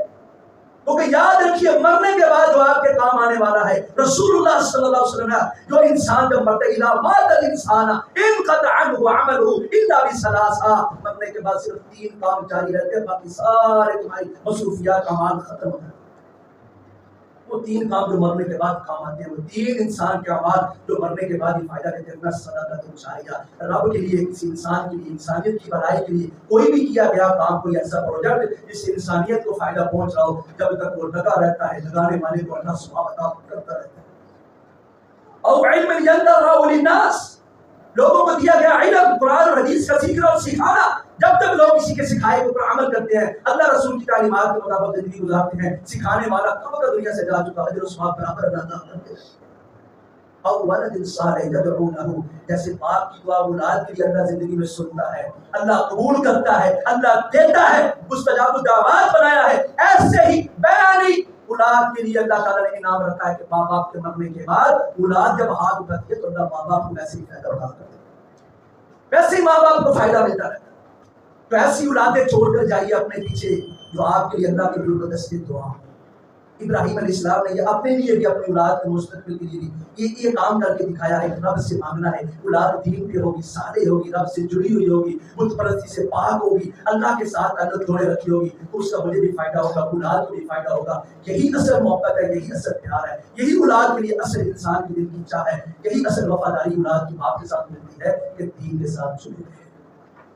کیونکہ یاد رکھیے مرنے کے بعد جو آپ کے کام آنے والا ہے، رسول اللہ صلی اللہ علیہ وسلم نے جو انسان جب مرتے اذا مات الانسان انقطع عنه عمله الا بثلاث، مرنے کے بعد صرف 3 کام جاری رہتے ہیں، باقی سارے تمہاری مصروفیات اعمال ختم ہو جاتے ہیں۔ وہ 3 کام جو مرنے کے بعد کام آتے ہیں، وہ 3 انسان کے اعمال جو مرنے کے بعد ہی فائدہ دیتے ہیں، صدقۃ جاریہ، رب کے لیے، کسی انسان کے لیے، انسانیت کی بھلائی کے لیے کوئی بھی کیا گیا کام، کوئی ایسا پروجیکٹ جس سے انسانیت کو فائدہ پہنچ رہا ہو، جب تک وہ لگا رہتا ہے، لگانے والے کو اللہ ثواب عطا کرتا رہتا ہے۔ اور علم ينتفع للناس، لوگوں کو دیا گیا علم، قرآن اور حدیث کا سیکھنا اور سکھانا، جب تک لوگ کسی کے سکھائے کے اوپر عمل کرتے ہیں، اللہ رسول کی تعلیمات کے مطابق زندگی گزارتے ہیں، سکھانے والا کب کا دنیا سے جا چکا، اجر و ثواب برابر ادا کرتے ہیں۔ اور ولد صالح يدعو له، جیسے باپ کی دعا اولاد کے لیے اللہ زندگی میں سنتا ہے، اللہ قبول کرتا ہے، اللہ دیتا ہے، مستجاب الدعوات بنایا ہے، ایسے ہی بیانی اولاد کے لیے اللہ تعالیٰ نے انعام رکھا ہے کہ ماں باپ کے مرنے کے بعد اولاد جب ہاتھ اٹھاتی ہے تو اللہ ماں باپ کو ویسے ہی فائدہ اٹھا کرتے ہیں، ویسے ہی ماں باپ کو فائدہ ملتا رہتا ہے۔ تو ایسی اولادیں چھوڑ کر جائیے اپنے پیچھے جو آپ کے لیے اللہ کے دل کو دستے دعا۔ ابراہیم علیہ السلام نے یہ اپنے لیے بھی، اپنی اولاد کے مستقبل کے لیے بھی یہ کام کر کے دکھایا ہے کہ رب سے مانگنا ہے، اولاد دین پہ ہوگی، صالح ہوگی، رب سے جڑی ہوئی ہوگی، بت پرستی سے پاک ہوگی، اللہ کے ساتھ تعلق جوڑے رکھی ہوگی، تو اس کا مجھے بھی فائدہ ہوگا، اولاد کو بھی فائدہ ہوگا۔ یہی اصل محبت ہے، یہی اصل پیار ہے، یہی اولاد کے لیے اصل انسان کی دل کی چاہ ہے، یہی اصل وفاداری اولاد کی باپ کے ساتھ ملتی ہے کہ دین کے ساتھ جڑے رہے۔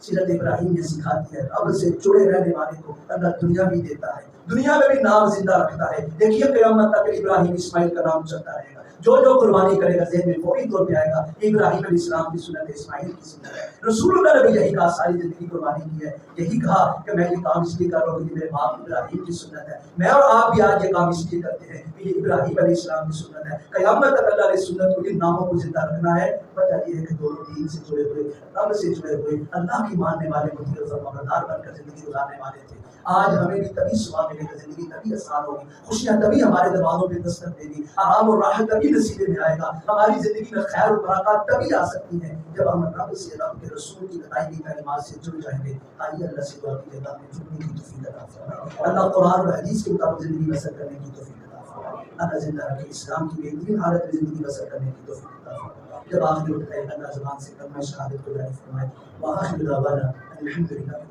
سیرت ابراہیم یہ سکھاتی ہے رب سے جڑے رہنے والے کو اللہ دنیا بھی دیتا ہے، دنیا میں بھی نام زندہ رکھتا ہے۔ دیکھیے قیامت تک ابراہیم اسماعیل کا نام چلتا رہے گا، جو قربانی کرے گا ذہن میں فوری طور پہ آئے گا ابراہیم علیہ السلام کی سنت، اسماعیل کی سنت ہے۔ رسول اللہ نے بھی یہی کہا، ساری زندگی قربانی کی ہے، یہی کہا کہ میں یہ کام اس لیے کر رہا ہوں کہ میرے باپ ابراہیم کی سنت ہے، میں اور آپ بھی آج یہ کام اس لیے کرتے ہیں کہ یہ ابراہیم علیہ السلام کی سنت ہے۔ قیامت تک اللہ نے سنت کو، ان ناموں کو زندہ رکھنا ہے۔ وجہ یہ ہے کہ دونوں دین سے جڑے ہوئے، رب سے جڑے ہوئے، اللہ کی ماننے والے مطیع و فرمانبردار بن کر زندگی گزارنے والے تھے۔ آج ہمیں بھی تبھی ثواب ملے گا، زندگی تبھی آسان ہوگی، خوشیاں تبھی ہمارے دروازوں پہ دستک دے گی، آرام اور راحت تبھی نصیبے میں آئے گا، ہماری زندگی میں خیر و برکات تبھی آ سکتی ہیں جب ہم رب سے، رب کے رسول کی بتائی گئی تعلیمات سے جڑ جائیں گے۔ آئیے اللہ سے دعا کیجیے اللہ ہمیں جڑنے کی توفیق عطا فرمائے، اللہ قرآن اور حدیث کے مطابق زندگی بسر کرنے کی توفیق عطا فرمائے، اللہ زندہ رکھے، اسلام کی بہترین حالت میں زندگی بسر کرنے کی توفیق عطا فرمائے۔ جب آخری وقت ہے اللہ زبان سے کلمہ شہادت کو جاری فرمائے، وآخر دعوانا الحمدللہ۔